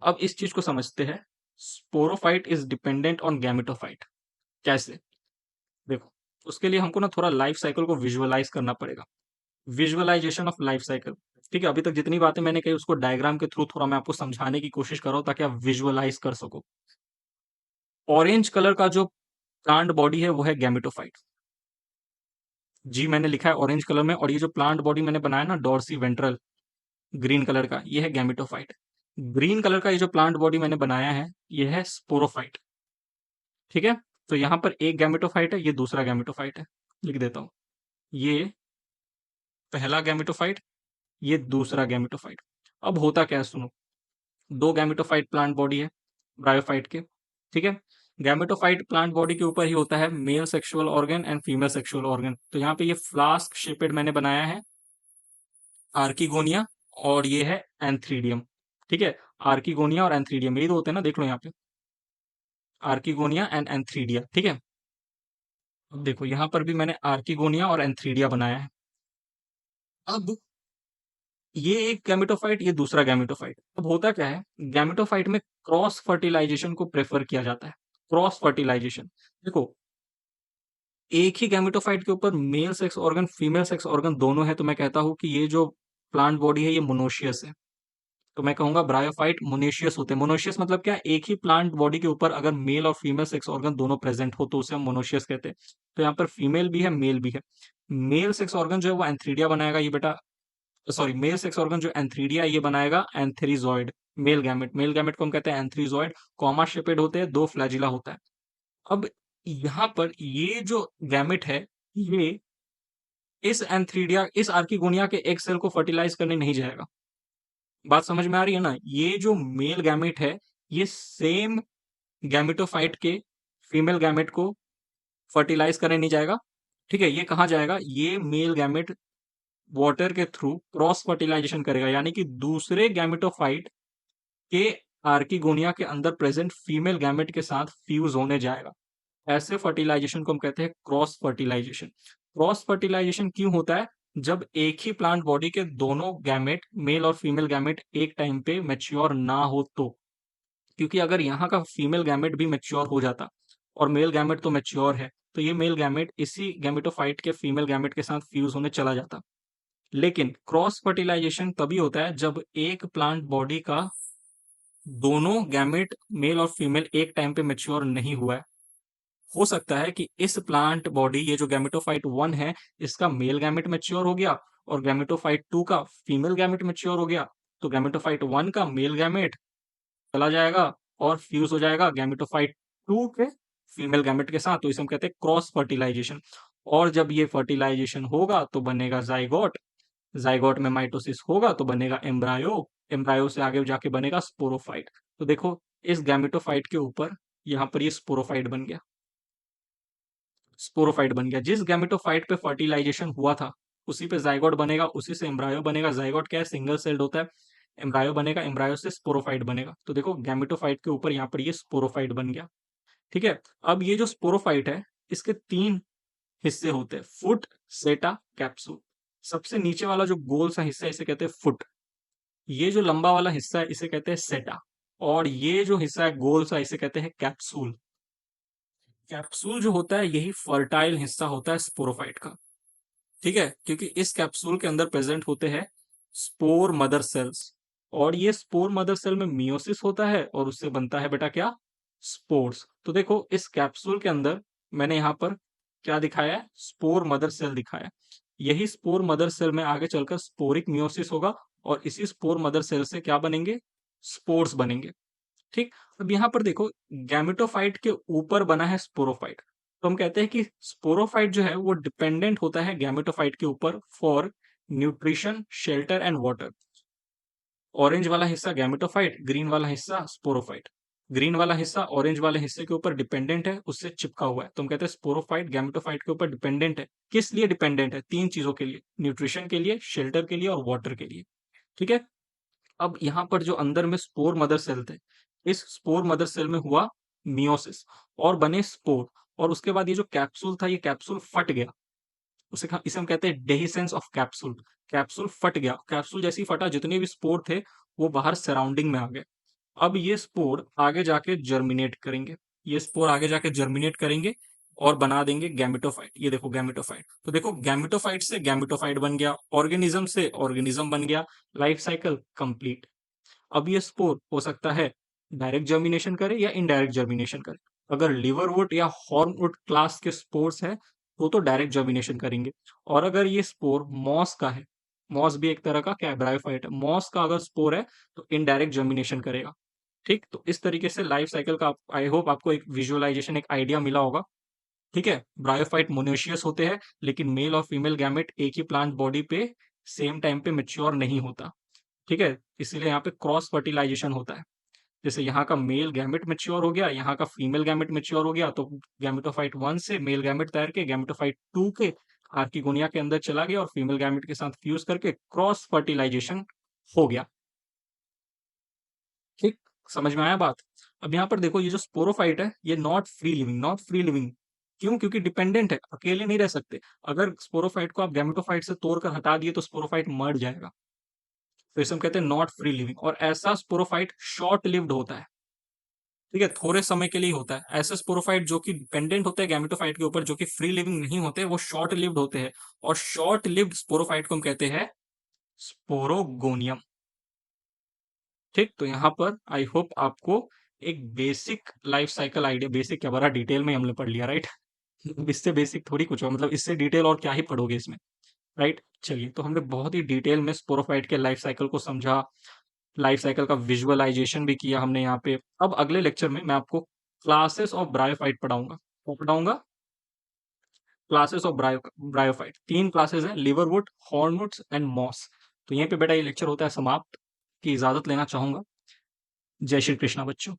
अब इस चीज को समझते हैं। Sporophyte is dependent on gametophyte. कैसे? देखो, उसके लिए हमको ना थोड़ा लाइफ साइकिल को विजुअलाइज करना पड़ेगा। Visualisation of life cycle. ठीक है, अभी तक जितनी बातें मैंने कही उसको डायग्राम के थ्रू थोड़ा मैं आपको समझाने की कोशिश कर रहा हूं, ताकि आप विजुअलाइज कर सको। ऑरेंज कलर का जो प्लांट बॉडी है वो है गैमेटोफाइट। जी मैंने लिखा है ऑरेंज कलर में, और ये जो प्लांट बॉडी मैंने बनाया ना डॉर्सी वेंट्रल, ग्रीन कलर का, ये है गैमेटोफाइट। ग्रीन कलर का ये जो प्लांट बॉडी मैंने बनाया है, ये है स्पोरोफाइट। ठीक है। तो यहां पर एक गैमेटोफाइट है, ये दूसरा गैमेटोफाइट है। लिख देता हूं, ये पहला गैमेटोफाइट, ये दूसरा गैमेटोफाइट। अब होता क्या है, सुनो। दो गैमेटोफाइट प्लांट बॉडी है ब्रायोफाइट के। ठीक है। गैमेटोफाइट प्लांट बॉडी के ऊपर ही होता है male sexual organ and female sexual organ. तो यहाँ पे ये फ्लास्क शेपेड मैंने बनाया है आर्किगोनिया, और ये है एंथ्रीडियम। ठीक है। आर्किगोनिया और एंथ्रीडियम यही तो होते हैं ना, देख लो यहाँ पे, आर्किगोनिया एंड एंथ्रीडिया। ठीक है। अब देखो, यहाँ पर भी मैंने आर्किगोनिया और एंथ्रीडिया बनाया है। अब ये एक गैमेटोफाइट, ये दूसरा गैमेटोफाइट। अब होता क्या है, गैमेटोफाइट में क्रॉस फर्टिलाइजेशन को प्रेफर किया जाता है। Cross fertilisation. देखो, एक ही गैमेटोफाइट के ऊपर male sex organ, female sex organ दोनों है, तो मैं कहता हूं कि ये जो प्लांट बॉडी है ये मोनोशियस है। तो मैं कहूंगा ब्रायोफाइट मोनेशियस होते हैं। मोनोशियस मतलब क्या? एक ही प्लांट बॉडी के ऊपर अगर मेल और फीमेल सेक्स ऑर्गन दोनों प्रेजेंट हो तो उसे हम मोनोशियस कहते हैं। तो यहाँ पर फीमेल भी है, मेल भी है। मेल सेक्स ऑर्गन जो है वो एंथ्रीडिया बनाएगा, ये बेटा, सॉरी, मेल सेक्स ऑर्गन जो एंथ्रीडिया ये बनाएगा एंथेरिजॉइड। मेल गैमेट, मेल गैमेट को हम कहते हैं एंथ्रीजॉइड। कॉमा शेपेड होते हैं, दो फ्लैजिला होता है। अब यहाँ पर ये जो गैमेट है, ये इस एंथ्रीडिया, इस आर्किगोनिया के एक सेल को फर्टिलाइज करने नहीं जाएगा। बात समझ में आ रही है ना? ये जो मेल गैमेट है, ये सेम गैमेटोफाइट के फीमेल गैमेट को फर्टिलाइज करने नहीं जाएगा। ठीक है। ये कहाँ जाएगा? ये मेल गैमेट वाटर के थ्रू क्रॉस फर्टिलाइजेशन करेगा, यानी कि दूसरे गैमेटोफाइट के आर्किगोनिया के अंदर प्रेजेंट फीमेल गैमेट के साथ फ्यूज होने जाएगा। ऐसे फर्टिलाइजेशन को हम कहते हैं क्रॉस फर्टिलाइजेशन। क्रॉस फर्टिलाइजेशन क्यों होता है? जब एक ही प्लांट बॉडी के दोनों गैमेट, मेल और फीमेल गैमेट, एक टाइम पे मैच्योर ना हो तो। क्योंकि अगर यहाँ का फीमेल गैमेट भी मैच्योर हो जाता और मेल गैमेट तो मैच्योर है, तो ये मेल गैमेट इसी गैमेटोफाइट के फीमेल गैमेट के साथ फ्यूज होने चला जाता। लेकिन क्रॉस फर्टिलाइजेशन तभी होता है जब एक प्लांट बॉडी का दोनों गैमेट, मेल और फीमेल, एक टाइम पे मैच्योर नहीं हुआ है। हो सकता है कि इस प्लांट बॉडी, ये जो गैमेटोफाइट 1 है, इसका मेल गैमेट मैच्योर हो गया और गैमेटोफाइट 2 का फीमेल गैमेट मैच्योर हो गया, तो गैमेटोफाइट 1 का मेल गैमेट चला जाएगा और फ्यूज हो जाएगा गैमेटोफाइट 2 के फीमेल गैमेट के साथ, तो इसे हम कहते हैं क्रॉस फर्टिलाइजेशन। और जब ये फर्टिलाइजेशन होगा तो बनेगा जाइगोट, जाइगोट में माइटोसिस होगा तो बनेगा एम्ब्रायो, एम्ब्रायो से आगे जाके बनेगा स्पोरोफाइट। तो देखो, इस गैमेटोफाइट के ऊपर यहाँ पर ये स्पोरोफाइट बन गया। स्पोरोफाइट बन गया। जिस गैमेटोफाइट पे फर्टिलाइजेशन हुआ था उसी पे जाइगोट बनेगा, उसी से एम्ब्रायो बनेगा। जाइगोट क्या है, सिंगल सेल्ड होता है। एम्ब्रायो बनेगा, एम्ब्रायो से स्पोरोफाइट बनेगा। तो देखो गैमेटोफाइट के ऊपर यहाँ पर ये स्पोरोफाइट बन गया। ठीक है, अब ये जो स्पोरोफाइट है इसके तीन हिस्से होते हैं, फुट, सेटा, कैप्सूल। सबसे नीचे वाला जो गोल सा हिस्सा है इसे कहते हैं फुट। ये जो लंबा वाला हिस्सा है इसे कहते हैं सेटा। और ये जो हिस्सा है गोल सा इसे कहते हैं कैप्सूल। कैप्सूल जो होता है यही फर्टाइल हिस्सा होता है स्पोरोफाइट का। ठीक है, क्योंकि इस कैप्सूल के अंदर प्रेजेंट होते हैं स्पोर मदर सेल्स। और ये स्पोर मदर सेल में मियोसिस होता है और उससे बनता है बेटा क्या, स्पोर्स। तो देखो इस कैप्सूल के अंदर मैंने यहाँ पर क्या दिखाया है, स्पोर मदर सेल दिखाया है। यही स्पोर मदर सेल में आगे चलकर स्पोरिक मियोसिस होगा और इसी स्पोर मदर सेल से क्या बनेंगे, स्पोर्स बनेंगे। ठीक, अब यहाँ पर देखो गैमेटोफाइट के ऊपर बना है स्पोरोफाइट। तो हम कहते हैं कि स्पोरोफाइट जो है वो डिपेंडेंट होता है गैमेटोफाइट के ऊपर for nutrition, shelter and water. Orange वाला हिस्सा गैमेटोफाइट, ग्रीन वाला हिस्सा स्पोरोफाइट। ग्रीन वाला हिस्सा ऑरेंज वाले हिस्से के ऊपर डिपेंडेंट है, उससे चिपका हुआ है। तो हम कहते हैं स्पोरोफाइट गैमेटोफाइट के ऊपर डिपेंडेंट है। किस लिए डिपेंडेंट है, तीन चीजों के लिए, न्यूट्रिशन के लिए, शेल्टर के लिए और वाटर के लिए। ठीक है, अब यहाँ पर जो अंदर में स्पोर मदर सेल थे, इस स्पोर मदर सेल में हुआ मियोसिस और बने स्पोर। और उसके बाद ये जो कैप्सूल था ये कैप्सूल फट गया। इसे हम कहते हैं डेहिसेंस ऑफ कैप्सूल। कैप्सूल फट गया, कैप्सूल जैसे ही फटा जितने भी स्पोर थे वो बाहर सराउंडिंग में आ गए। अब ये स्पोर आगे जाके जर्मिनेट करेंगे। ये स्पोर आगे जाके जर्मिनेट करेंगे और बना देंगे गैमेटोफाइट। ये देखो गैमेटोफाइट। तो देखो गैमेटोफाइट से गैमेटोफाइट बन गया, ऑर्गेनिज्म से ऑर्गेनिज्म बन गया। Life cycle complete. अब ये स्पोर हो सकता है डायरेक्ट जर्मिनेशन करे या इनडायरेक्ट जर्मिनेशन करे। अगर लिवरवुड या हॉर्नवुड क्लास के स्पोर्स है तो डायरेक्ट जर्मिनेशन करेंगे। और अगर ये स्पोर मॉस का है, मॉस भी एक तरह का क्या ब्रायोफाइट है, मॉस का अगर स्पोर है तो इनडायरेक्ट जर्मिनेशन करेगा। ठीक, तो इस तरीके से लाइफ साइकिल का आई होप आपको एक विजुअलाइजेशन, एक आइडिया मिला होगा। ठीक है, ब्रायोफाइट मोनोशियस होते हैं लेकिन मेल और फीमेल गैमेट एक ही प्लांट बॉडी पे सेम टाइम पे मेच्योर नहीं होता। ठीक है, इसीलिए यहाँ पे क्रॉस फर्टिलाइजेशन होता है। जैसे यहाँ का मेल गैमेट मेच्योर हो गया, यहाँ का फीमेल गैमेट मेच्योर हो गया, तो गैमेटोफाइट 1 से मेल गैमेट तैर के गैमेटोफाइट 2 के आर्किगोनिया के अंदर चला गया और फीमेल गैमेट के साथ फ्यूज करके क्रॉस फर्टिलाइजेशन हो गया। ठीक, समझ में आया बात। अब यहाँ पर देखो ये जो स्पोरोफाइट है ये not free living, not free living. क्यों, क्योंकि डिपेंडेंट है, अकेले नहीं रह सकते। अगर स्पोरोफाइट को आप गैमेटोफाइट से तोड़कर हटा दिए तो स्पोरोफाइट मर जाएगा। तो इसे हम कहते हैं नॉट फ्री लिविंग। और ऐसा स्पोरोफाइट शॉर्ट लिव्ड होता है। ठीक है, थोड़े समय के लिए होता है। ऐसे स्पोरोफाइट जो कि डिपेंडेंट होते हैं गैमेटोफाइट के ऊपर, जो कि फ्री लिविंग नहीं होते, वो शॉर्ट लिव्ड होते हैं। और शॉर्ट लिव्ड स्पोरोफाइट को हम कहते हैं स्पोरोगोनियम। ठीक, तो यहाँ पर आई होप आपको एक basic life cycle idea, basic क्या, बड़ा डिटेल में हमने पढ़ लिया राइट। इससे बेसिक थोड़ी कुछ हो, मतलब इससे डिटेल और क्या ही पढ़ोगे इसमें, राइट। चलिए, तो हमने बहुत ही डिटेल में स्पोरोफाइट के लाइफ साइकिल को समझा, लाइफ साइकिल का विजुअलाइजेशन भी किया हमने यहाँ पे। अब अगले लेक्चर में मैं आपको क्लासेस ऑफ ब्रायोफाइट पढ़ाऊंगा। क्या पढ़ाऊंगा, क्लासेस ऑफ ब्रायोफाइट। तीन क्लासेस हैं, लिवरवुड, हॉर्नवुड्स एंड मॉस। तो यहीं पे बेटा ये लेक्चर होता है समाप्त, की इजाजत लेना चाहूंगा। जय श्री कृष्णा बच्चों।